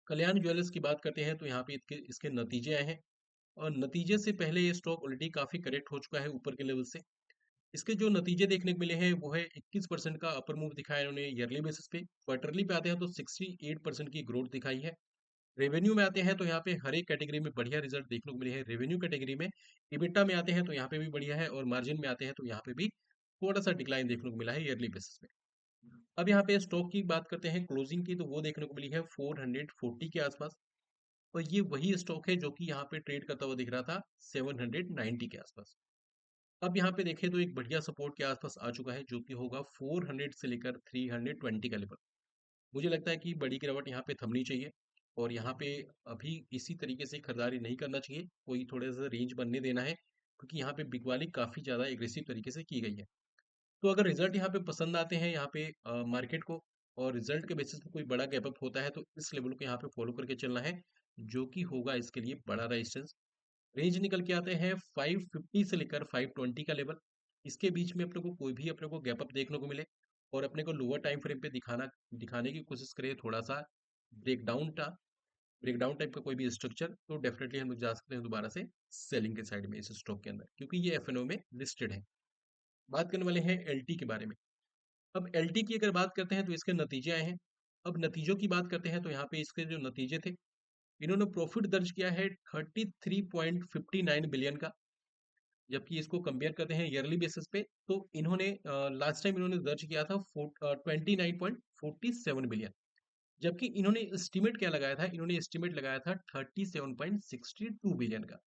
कल्याण ज्वेलर्स की बात करते हैं तो यहाँ पे इसके इसके नतीजे आए हैं और नतीजे से पहले ये स्टॉक ऑलरेडी काफी करेक्ट हो चुका है ऊपर के लेवल से। इसके जो नतीजे देखने को मिले हैं वो है 21% का अपर मूव दिखाया है उन्होंने ईयरली बेसिस पे। क्वार्टरली पे आते हैं तो 68% की ग्रोथ दिखाई है। रेवेन्यू में आते हैं तो यहाँ पे हर एक कैटेगरी में बढ़िया रिजल्ट देखने को मिले हैं रेवेन्यू कैटेगरी में। इबिटा में आते हैं तो यहाँ पे भी बढ़िया है और मार्जिन में आते हैं तो यहाँ पे भी थोड़ा सा डिक्लाइन देखने को मिला है ईयरली बेसिस पे। अब यहाँ पे स्टॉक की बात करते हैं क्लोजिंग की, तो वो देखने को मिली है 440 के आसपास। और ये वही स्टॉक है जो कि यहाँ पे ट्रेड करता हुआ दिख रहा था 790 के आसपास। अब यहाँ पे देखें तो एक बढ़िया सपोर्ट के आसपास आ चुका है, जो कि होगा 400 से लेकर 320 का लेवल। मुझे लगता है कि बड़ी गिरावट यहाँ पे थमनी चाहिए और यहाँ पे अभी इसी तरीके से खरीदारी नहीं करना चाहिए, कोई थोड़ा सा रेंज बनने देना है, क्योंकि यहाँ पे बिग वाली काफ़ी ज़्यादा एग्रेसिव तरीके से की गई है। तो अगर रिजल्ट यहाँ पे पसंद आते हैं यहाँ पे मार्केट को, और रिजल्ट के बेसिस पे कोई बड़ा गैप अप होता है, तो इस लेवल को यहाँ पे फॉलो करके चलना है, जो कि होगा इसके लिए बड़ा रेजिस्टेंस। रेंज निकल के आते हैं 550 से लेकर 520 का लेवल। इसके बीच में अपने को कोई भी अपने को गैप अप देखने को मिले और अपने को लोअर टाइम फ्रेम पे दिखाने की कोशिश करे थोड़ा सा ब्रेकडाउन टा ब्रेकडाउन टाइप का कोई भी स्ट्रक्चर, तो डेफिनेटली हम लोग जा सकते हैं दोबारा से सेलिंग के साइड में इस स्टॉक के अंदर, क्योंकि ये एफएनओ में लिस्टेड है। बात करने वाले हैं एलटी के बारे में। अब एलटी की अगर बात करते हैं तो इसके नतीजे आए हैं। अब नतीजों की बात करते हैं तो यहाँ पे इसके जो नतीजे थे, इन्होंने प्रॉफिट दर्ज किया है 33.59 बिलियन का। जबकि इसको कंपेयर करते हैं ईयरली बेसिस पे, तो इन्होंने लास्ट टाइम इन्होंने दर्ज किया था 29.47 बिलियन। जबकि इन्होंने एस्टिमेट क्या लगाया था, इन्होंने एस्टिमेट लगाया था 37.62 बिलियन का।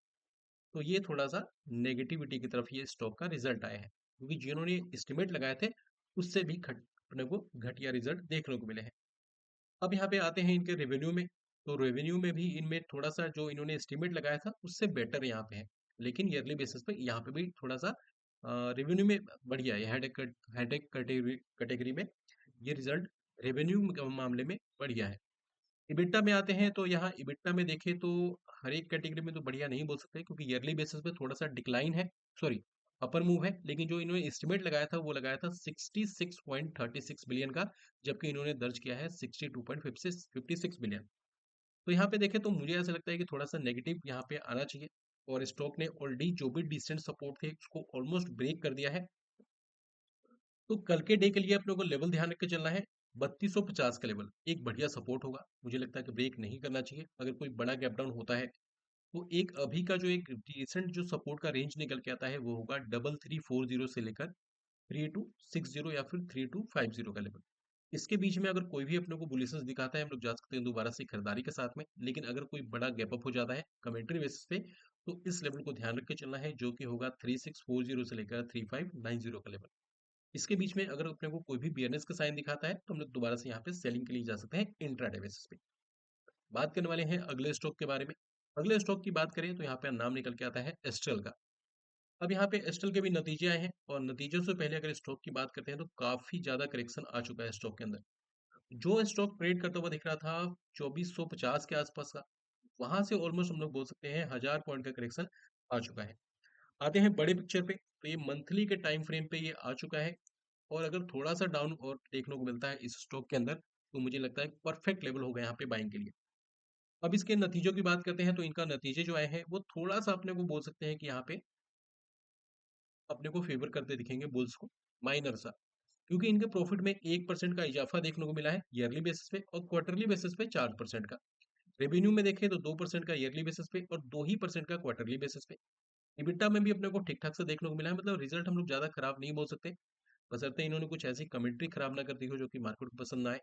तो ये थोड़ा सा नेगेटिविटी की तरफ ये स्टॉक का रिजल्ट आया है, क्योंकि जिन्होंने एस्टिमेट लगाए थे उससे भी अपने को घटिया रिजल्ट देखने को मिले हैं। अब यहाँ पे आते हैं इनके रेवेन्यू में। तो रेवेन्यू में भी इनमें थोड़ा सा जो इन्होंने एस्टिमेट लगाया था उससे बेटर यहाँ पे है, लेकिन ईयरली बेसिस पे यहाँ पे भी थोड़ा सा रेवेन्यू में बढ़िया है। हेडेक कैटेगरी में ये रिजल्ट रेवेन्यू के मामले में बढ़िया है। इबिट्टा में आते हैं तो यहाँ इबिट्टा में देखें तो हर एक कैटेगरी में तो बढ़िया नहीं बोल सकते, क्योंकि ईयरली बेसिस पे थोड़ा सा डिक्लाइन है, सॉरी अपर मूव है, लेकिन जो इन्होंने एस्टिमेट लगाया था वो लगाया था 66.36 बिलियन का, जबकि इन्होंने दर्ज किया है 62.56 बिलियन। तो यहाँ पे देखें तो मुझे ऐसा लगता है कि थोड़ा सा नेगेटिव यहाँ पे आना चाहिए, और स्टॉक ने ऑलरेडी जो भी डिसेंट सपोर्ट थे उसको ऑलमोस्ट ब्रेक कर दिया है। तो कल के डे के लिए अपने को लेवल ध्यान रख के चलना है। 3250 का लेवल एक बढ़िया सपोर्ट होगा, मुझे लगता है कि ब्रेक नहीं करना चाहिए। अगर कोई बड़ा गैप डाउन होता है तो एक अभी का जो एक रिसेंट जो सपोर्ट का रेंज निकल के आता है वो होगा 3340 से लेकर 3260 या फिर 3250 का लेवल। इसके बीच में अगर कोई भी अपने को बुलिशनेस दिखाता है, हम लोग जा सकते हैं दोबारा से खरीदारी के साथ में, लेकिन अगर कोई बड़ा गैप अप हो जाता है कमेंट्री बेसिस पे, तो इस लेवल को ध्यान रख के चलना है, जो कि होगा 3640 से लेकर 3590 का लेवल। इसके बीच में अगर अपने को कोई भी बियरनेस का साइन दिखाता है तो हम लोग दोबारा से यहाँ पे सेलिंग के लिए जा सकते हैं इंट्राडे बेसिस पे। बात करने वाले हैं अगले स्टॉक के बारे में। अगले स्टॉक की बात करें तो यहाँ पे नाम निकल के आता है एस्ट्रल का। अब यहाँ पे एस्ट्रल के भी नतीजे आए हैं, और नतीजों से पहले अगर स्टॉक की बात करते हैं तो काफी ज्यादा करेक्शन आ चुका है स्टॉक के अंदर। जो स्टॉक ट्रेड करता हुआ दिख रहा था 2450 के आसपास का, वहां से ऑलमोस्ट हम लोग बोल सकते हैं 1000 पॉइंट का करेक्शन आ चुका है। आते हैं बड़े पिक्चर पे, तो ये मंथली के टाइम फ्रेम पे ये आ चुका है, और अगर थोड़ा सा डाउन और देखने को मिलता है इस स्टॉक के अंदर, तो मुझे लगता है परफेक्ट लेवल होगा यहाँ पे बाइंग के लिए। अब इसके नतीजों की बात करते हैं तो इनका नतीजे जो आए हैं वो थोड़ा सा अपने को बोल सकते हैं कि यहाँ पे अपने को फेवर करते दिखेंगे बुल्स को, माइनर सा, क्योंकि इनके प्रॉफिट में 1% का इजाफा देखने को मिला है ईयरली बेसिस पे, और क्वार्टरली बेसिस पे 4% का। रेवेन्यू में देखें तो 2% का ईयरली बेसिस पे और 2% का क्वार्टरली बेसिस पे। इबिटा में भी अपने को ठीक ठाक से देखने को मिला है, मतलब रिजल्ट हम लोग ज्यादा खराब नहीं बोल सकते, बशर्ते इन्होंने कुछ ऐसी कमेंट्री खराब ना कर दी हो जो कि मार्केट को पसंद ना आए।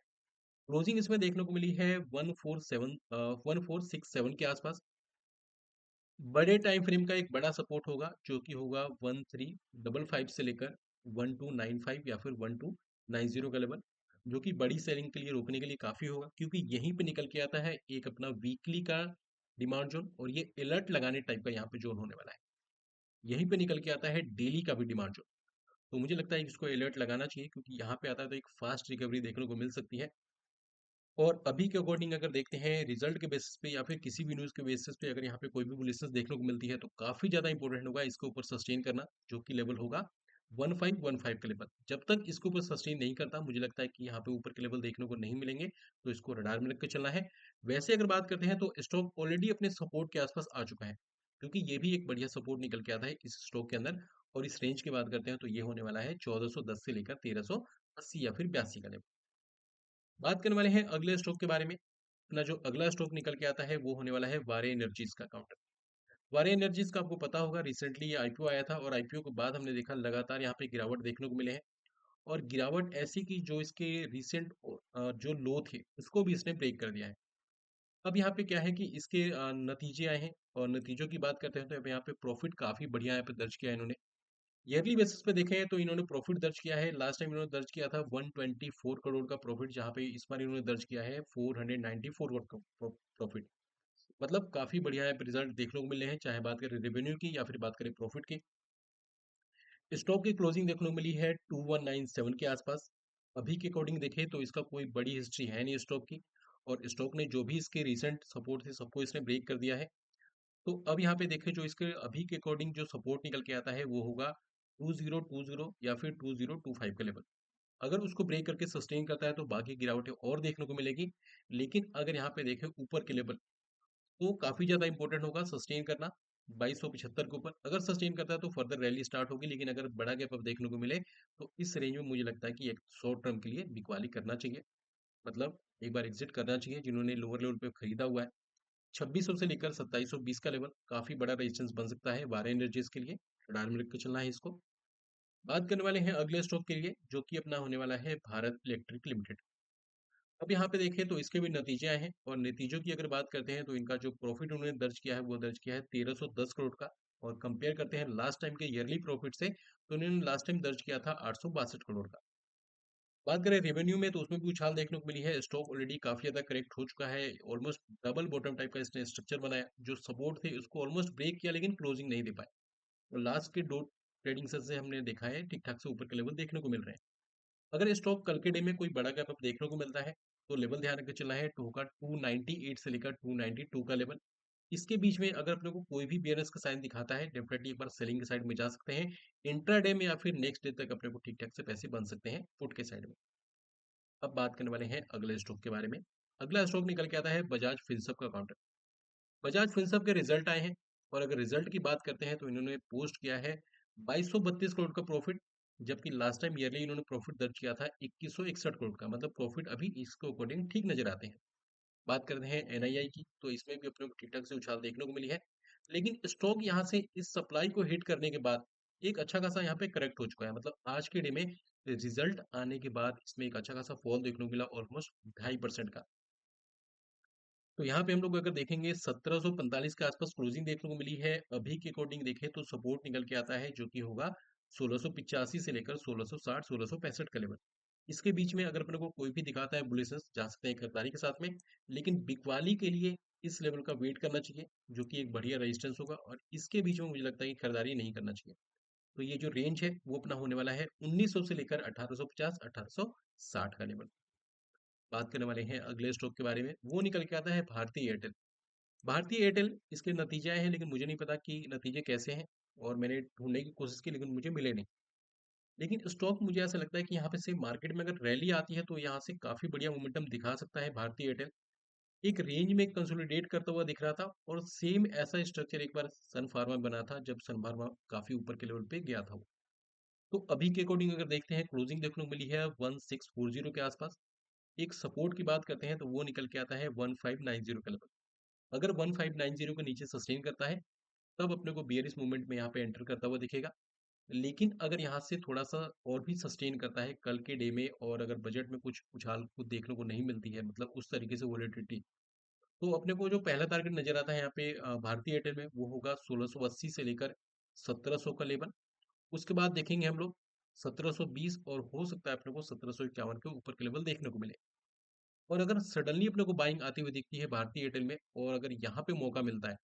क्लोजिंग इसमें देखने को मिली है 1467 के आसपास। बड़े टाइम फ्रेम का एक बड़ा सपोर्ट होगा, जो कि होगा 1355 से लेकर 1295 या फिर 1290 का लेवल, जो कि बड़ी सेलिंग के लिए रोकने के लिए काफी होगा, क्योंकि यहीं पे निकल के आता है एक अपना वीकली का डिमांड जोन, और ये अलर्ट लगाने टाइप का यहाँ पे जोन होने वाला है। यहीं पे निकल के आता है डेली का भी डिमांड जोन। तो मुझे लगता है कि इसको अलर्ट लगाना चाहिए, क्योंकि यहाँ पे आता है तो एक फास्ट रिकवरी देखने को मिल सकती है। और अभी के अकॉर्डिंग अगर देखते हैं रिजल्ट के बेसिस पे या फिर किसी भी न्यूज़ के बेसिस पे, अगर यहाँ पे कोई भी बुलिशनेस देखने को मिलती है तो काफ़ी ज़्यादा इंपॉर्टेंट होगा इसके ऊपर सस्टेन करना, जो कि लेवल होगा 1515 का लेवल। जब तक इसके ऊपर सस्टेन नहीं करता, मुझे लगता है कि यहाँ पे ऊपर के लेवल देखने को नहीं मिलेंगे, तो इसको रडार में रख के चलना है। वैसे अगर बात करते हैं तो स्टॉक ऑलरेडी अपने सपोर्ट के आसपास आ चुका है, क्योंकि ये भी एक बढ़िया सपोर्ट निकल के आता है इस स्टॉक के अंदर। और इस रेंज की बात करते हैं तो ये होने वाला है 1410 से लेकर 1380 या फिर 82 का लेवल। बात करने वाले हैं अगले स्टॉक के बारे में। अपना जो अगला स्टॉक निकल के आता है वो होने वाला है वारे एनर्जीज का काउंटर। वारे एनर्जीज का आपको पता होगा रिसेंटली ये आईपीओ आया था, और आईपीओ के बाद हमने देखा लगातार यहाँ पे गिरावट देखने को मिले हैं, और गिरावट ऐसी कि जो इसके रिसेंट जो लो थे उसको भी इसने ब्रेक कर दिया है। अब यहाँ पे क्या है कि इसके नतीजे आए हैं, और नतीजों की बात करते हैं तो अब यहाँ पे प्रॉफिट काफी बढ़िया यहाँ पे दर्ज किया है इन्होंने। ईयरली बेसिस पे देखें तो इन्होंने प्रॉफिट दर्ज किया है। लास्ट टाइम इन्होंने दर्ज किया था 124 करोड़ का प्रॉफिट, जहाँ पे इस बार इन्होंने दर्ज किया है 494 करोड़ का प्रॉफिट। मतलब काफी बढ़िया है रिजल्ट देखने को मिले हैं, चाहे बात करें रेवेन्यू की या फिर बात करें प्रॉफिट की। स्टॉक की क्लोजिंग देखने को मिली है 2197 के आसपास। अभी के अकॉर्डिंग देखें तो इसका कोई बड़ी हिस्ट्री है नहीं स्टॉक की, और स्टॉक ने जो भी इसके रिसेंट सपोर्ट थे सबको इसने ब्रेक कर दिया है। तो अब यहाँ पे देखें, जो इसके अभी के अकॉर्डिंग जो सपोर्ट निकल के आता है वो होगा 2020 या फिर 2025 का लेवल। अगर उसको ब्रेक करके सस्टेन करता है तो बाकी गिरावटें और देखने को मिलेगी। लेकिन अगर यहाँ पे देखें ऊपर के लेवल, तो काफी ज्यादा इंपॉर्टेंट होगा सस्टेन करना 2275 के ऊपर। अगर सस्टेन करता है तो फर्दर रैली स्टार्ट होगी, लेकिन अगर बड़ा गैप अप देखने को मिले तो इस रेंज में मुझे लगता है कि एक शॉर्ट टर्म के लिए बिकवाली करना चाहिए। मतलब एक बार एग्जिट करना चाहिए जिन्होंने लोअर लेवल पे खरीदा हुआ है। 2600 से लेकर 2720 का लेवल काफी बड़ा रेजिस्टेंस बन सकता है वारा एनर्जीज के लिए। रडार में रख के चलना है इसको। बात करने वाले हैं अगले स्टॉक के लिए, जो कि अपना होने वाला है भारत इलेक्ट्रिक लिमिटेड। अब यहाँ पे देखें तो इसके भी नतीजे आए हैं, और नतीजों की अगर बात करते हैं तो इनका जो प्रॉफिट उन्होंने दर्ज किया है वो दर्ज किया है 1310 करोड़ का। और कंपेयर करते हैं लास्ट टाइम के ईयरली प्रॉफिट से, तो उन्होंने लास्ट टाइम दर्ज किया था 862 करोड़ का। बात करें रेवेन्यू में तो उसमें भी उछाल देखने को मिली है। स्टॉक ऑलरेडी काफी ज्यादा करेक्ट हो चुका है, ऑलमोस्ट डबल बॉटम टाइप का इसने स्ट्रक्चर बनाया। जो सपोर्ट थे उसको ऑलमोस्ट ब्रेक किया, लेकिन क्लोजिंग नहीं दे पाए। और लास्ट के दो ट्रेडिंग सेशन से हमने देखा है ठीक ठाक से ऊपर के लेवल देखने को मिल रहे हैं। अगर स्टॉक कल के डे में कोई बड़ा गैप अप देखने को मिलता है तो लेवल ध्यान रखकर चलना है, टू का 298 से लेकर 292 का लेवल। इसके बीच में अगर अपने को कोई भी बियरनेस का साइन दिखाता है, डेफिनेटली एक बार सेलिंग के साइड में जा सकते हैं। इंट्राडे में या फिर नेक्स्ट डे तक अपने को ठीक ठाक से पैसे बन सकते हैं पुट के साइड में। अब बात करने वाले हैं अगले स्टॉक के बारे में। अगला स्टॉक निकल के आता है बजाज फिनसर्व का काउंटर। बजाज फिनसर्व के रिजल्ट आए हैं, और अगर रिजल्ट की बात करते हैं तो इन्होंने पोस्ट किया है 2232 करोड़ का प्रॉफिट, जबकि लास्ट टाइम ईयरली इन्होंने प्रॉफिट दर्ज किया था 2161 करोड़ का। मतलब प्रॉफिट अभी इसके अकॉर्डिंग ठीक नजर आते हैं। बात करते हैं एनआईआई की, तो इसमें भी अपने को ठीक ठाक से उछाल देखने को मिली है। लेकिन स्टॉक यहाँ से इस सप्लाई को हिट करने के बाद एक अच्छा खासा यहाँ पे करेक्ट हो चुका है। मतलब आज के डे में रिजल्ट आने के बाद इसमें एक अच्छा खासा फॉल देखने को मिला, ऑलमोस्ट 2.5% का। तो यहाँ पे हम लोग अगर देखेंगे 1745 के आसपास क्लोजिंग देखने को मिली है। अभी के अकॉर्डिंग देखें तो सपोर्ट निकल के आता है जो कि होगा 1685 से लेकर 1660 1665 का लेवल। इसके बीच में अगर अपने को कोई भी दिखाता है बुलिशनेस, जा सकते हैं खरीदारी के साथ में। लेकिन बिकवाली के लिए इस लेवल का वेट करना चाहिए, जो कि एक बढ़िया रेजिस्टेंस होगा, और इसके बीच में मुझे लगता है कि खरीदारी नहीं करना चाहिए। तो ये जो रेंज है वो अपना होने वाला है 1900 से लेकर 1850 1860 का लेवल। बात करने वाले हैं अगले स्टॉक के बारे में, वो निकल के आता है भारतीय एयरटेल। भारतीय एयरटेल इसके नतीजे आए हैं, लेकिन मुझे नहीं पता कि नतीजे कैसे हैं, और मैंने ढूंढने की कोशिश की लेकिन मुझे मिले नहीं। लेकिन स्टॉक मुझे ऐसा लगता है कि यहाँ पे से मार्केट में अगर रैली आती है तो यहाँ से काफी बढ़िया मोमेंटम दिखा सकता है भारतीय एयरटेल। एक रेंज में कंसोलिडेट करता हुआ दिख रहा था, और सेम ऐसा स्ट्रक्चर एक बार सन फार्मा बना था जब सन फार्मा काफी ऊपर के लेवल पे गया था वो। तो अभी के अकॉर्डिंग अगर देखते हैं, क्लोजिंग देखने को मिली है 1640 के आसपास। एक सपोर्ट की बात करते हैं तो वो निकल के आता है 1590 का लेवल। अगर 1590 के नीचे सस्टेन करता है तब अपने को बियरिश मूवमेंट में यहाँ पे एंटर करता हुआ दिखेगा। लेकिन अगर यहाँ से थोड़ा सा और भी सस्टेन करता है कल के डे में, और अगर बजट में कुछ उछाल कूद देखने को नहीं मिलती है, मतलब उस तरीके से वोलेटिलिटी, तो अपने को जो पहला टारगेट नजर आता है यहाँ पे भारतीय एयरटेल में वो होगा 1680 से लेकर 1700 का लेवल। उसके बाद देखेंगे हम लोग 1720, और हो सकता है अपने को 1751 के ऊपर के लेवल देखने को मिले। और अगर सडनली अपने को बाइंग आती हुई दिखती है भारतीय एयरटेल में, और अगर यहाँ पे मौका मिलता है,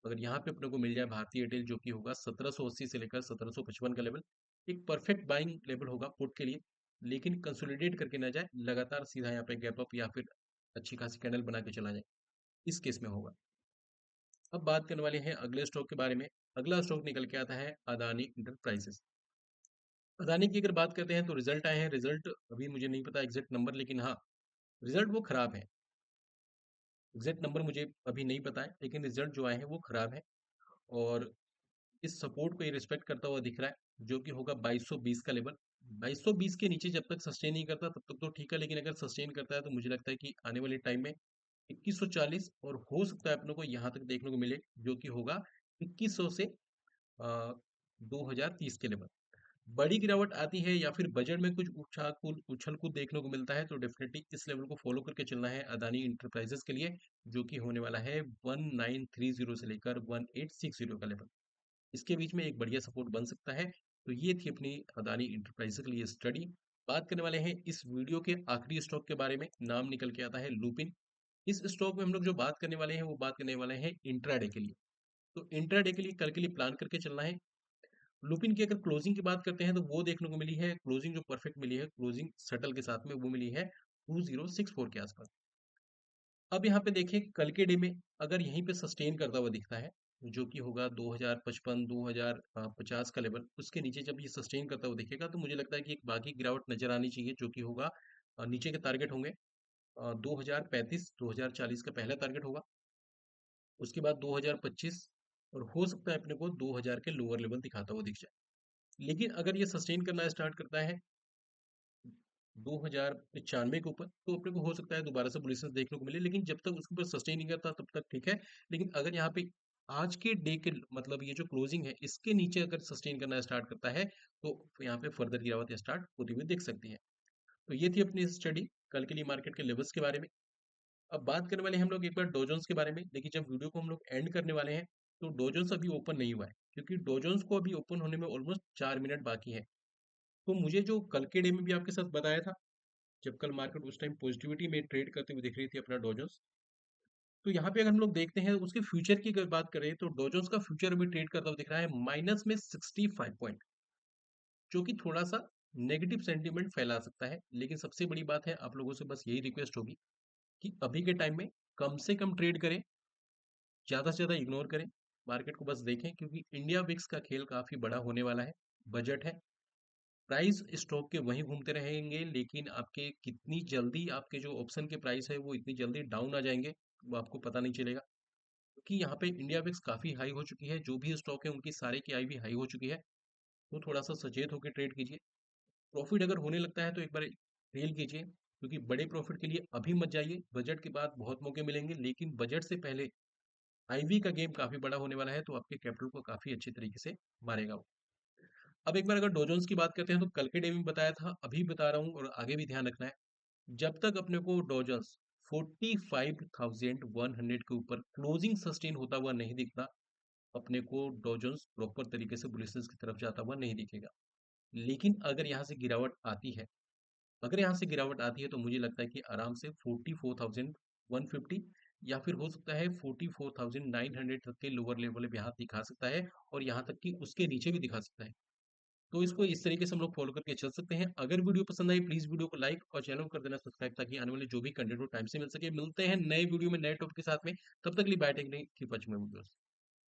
अगर यहाँ पे अपने को मिल जाए भारतीय एयरटेल जो कि होगा 1780 से लेकर 1755 का लेवल, एक परफेक्ट बाइंग लेवल होगा पुट के लिए। लेकिन कंसोलिडेट करके ना जाए, लगातार सीधा यहाँ पे गैप अप या फिर अच्छी खासी कैंडल बना के चला जाए, इस केस में होगा। अब बात करने वाले हैं अगले स्टॉक के बारे में। अगला स्टॉक निकल के आता है अदानी इंटरप्राइजेस। अदानी की अगर बात करते हैं तो रिजल्ट आए हैं। रिजल्ट अभी मुझे नहीं पता एग्जैक्ट नंबर, लेकिन हाँ, रिजल्ट वो खराब है। एग्जैक्ट नंबर मुझे अभी नहीं पता है, लेकिन रिजल्ट जो आए हैं वो खराब है। और इस सपोर्ट को ये रिस्पेक्ट करता हुआ दिख रहा है, जो कि होगा 2220 का लेवल। 2220 के नीचे जब तक सस्टेन नहीं करता तब तक तो ठीक है, लेकिन अगर सस्टेन करता है तो मुझे लगता है कि आने वाले टाइम में 2140, और हो सकता है अपने को यहाँ तक देखने को मिले, जो कि होगा 2100 से 2030 के लेवल। बड़ी गिरावट आती है या फिर बजट में कुछ उछल कूद देखने को मिलता है, तो डेफिनेटली इस लेवल को फॉलो करके चलना है अदानी इंटरप्राइजेस के लिए, जो कि होने वाला है 1930 से लेकर 1860 का लेवल। इसके बीच में एक बढ़िया सपोर्ट बन सकता है। तो ये थी अपनी अदानी इंटरप्राइजेज के लिए स्टडी। बात करने वाले हैं इस वीडियो के आखिरी स्टॉक के बारे में, नाम निकल के आता है लुपिन। इस स्टॉक में हम लोग जो बात करने वाले हैं वो बात करने वाले हैं इंट्राडे के लिए। तो इंट्राडे के लिए कल के लिए प्लान करके चलना है। लुपिन की अगर क्लोजिंग की बात करते हैं तो वो देखने को मिली है, क्लोजिंग जो परफेक्ट मिली है, क्लोजिंग सेटल के साथ में वो मिली है 2064 के आसपास। अब यहाँ पे देखिए कल के डे में अगर यहीं पे सस्टेन करता हुआ दिखता है, जो कि होगा 2055 2050 का लेवल, उसके नीचे जब ये सस्टेन करता हुआ दिखेगा तो मुझे लगता है कि एक बाकी गिरावट नजर आनी चाहिए, जो कि होगा नीचे के टारगेट होंगे 2035 2040 का पहला टारगेट होगा। उसके बाद 2025 और हो सकता है अपने को 2000 के लोअर लेवल दिखाता हुआ दिख जाए। लेकिन अगर ये सस्टेन करना स्टार्ट करता है 2095 के ऊपर, तो अपने को हो सकता है दोबारा से बुलिशनेस देखने को मिले, लेकिन जब तक उसके ऊपर सस्टेन नहीं करता तब तक ठीक है। लेकिन अगर यहाँ पे आज के डे के मतलब ये जो क्लोजिंग है इसके नीचे अगर सस्टेन करना स्टार्ट करता है तो यहाँ पे फर्दर गिरावट स्टार्ट होती हुई दिख सकती है। तो ये थी अपनी स्टडी कल के लिए मार्केट के लेवल्स के बारे में। अब बात करने वाले हैं हम लोग एक बार डोजोन्स के बारे में। देखिए जब वीडियो को हम लोग एंड करने वाले हैं तो डोजोन्स अभी ओपन नहीं हुआ है, क्योंकि डोजोन्स को अभी ओपन होने में ऑलमोस्ट 4 मिनट बाकी है। तो मुझे जो कल के डे में भी आपके साथ बताया था, जब कल मार्केट उस टाइम पॉजिटिविटी में ट्रेड करते हुए दिख रही थी अपना डॉजर्स, तो यहाँ पे अगर हम लोग देखते हैं उसके फ्यूचर की अगर बात करें तो डॉजर्स का फ्यूचर अभी ट्रेड करता हुआ दिख रहा है माइनस में 65 पॉइंट, जो कि थोड़ा सा नेगेटिव सेंटीमेंट फैला सकता है। लेकिन सबसे बड़ी बात है, आप लोगों से बस यही रिक्वेस्ट होगी कि अभी के टाइम में कम से कम ट्रेड करें, ज़्यादा से ज़्यादा इग्नोर करें, मार्केट को बस देखें, क्योंकि इंडिया विक्स का खेल काफ़ी बड़ा होने वाला है। बजट है, प्राइस स्टॉक के वहीं घूमते रहेंगे, लेकिन आपके कितनी जल्दी आपके जो ऑप्शन के प्राइस है वो इतनी जल्दी डाउन आ जाएंगे वो आपको पता नहीं चलेगा, क्योंकि यहाँ पे इंडिया विक्स काफ़ी हाई हो चुकी है, जो भी स्टॉक है उनकी सारे की आई भी हाई हो चुकी है। तो थोड़ा सा सचेत होकर ट्रेड कीजिए। प्रॉफिट अगर होने लगता है तो एक बार रील कीजिए, क्योंकि बड़े प्रॉफिट के लिए अभी मत जाइए, बजट के बाद बहुत मौके मिलेंगे, लेकिन बजट से पहले आईवी का गेम काफ़ी बड़ा होने वाला है, तो आपके कैपिटल को काफ़ी अच्छी तरीके से मारेगा वो। अब एक बार अगर डोजोन्स की बात करते हैं तो कल के डे में बताया था, अभी बता रहा हूँ और आगे भी ध्यान रखना है। जब तक अपने को डोजन्स 45,100 के ऊपर क्लोजिंग सस्टेन होता हुआ नहीं दिखता, अपने को डोजन्स प्रॉपर तरीके से बुलिशनेस की तरफ जाता हुआ नहीं दिखेगा। लेकिन अगर यहाँ से गिरावट आती है, अगर यहाँ से गिरावट आती है तो मुझे लगता है कि आराम से 44,150 या फिर हो सकता है 44,900 तक के लोअर लेवल पे यहाँ दिखा सकता है, और यहाँ तक कि उसके नीचे भी दिखा सकता है। तो इसको इस तरीके से हम लोग फॉलो करके चल सकते हैं। अगर वीडियो पसंद आई प्लीज वीडियो को लाइक और चैनल को कर देना सब्सक्राइब, ताकि आने वाले जो भी कंटेंट हो टाइम से मिल सके। मिलते हैं नए वीडियो में नए टॉपिक के साथ में, तब तक के लिए बाय टेक नहीं, कीप वॉचिंग माय वीडियोस।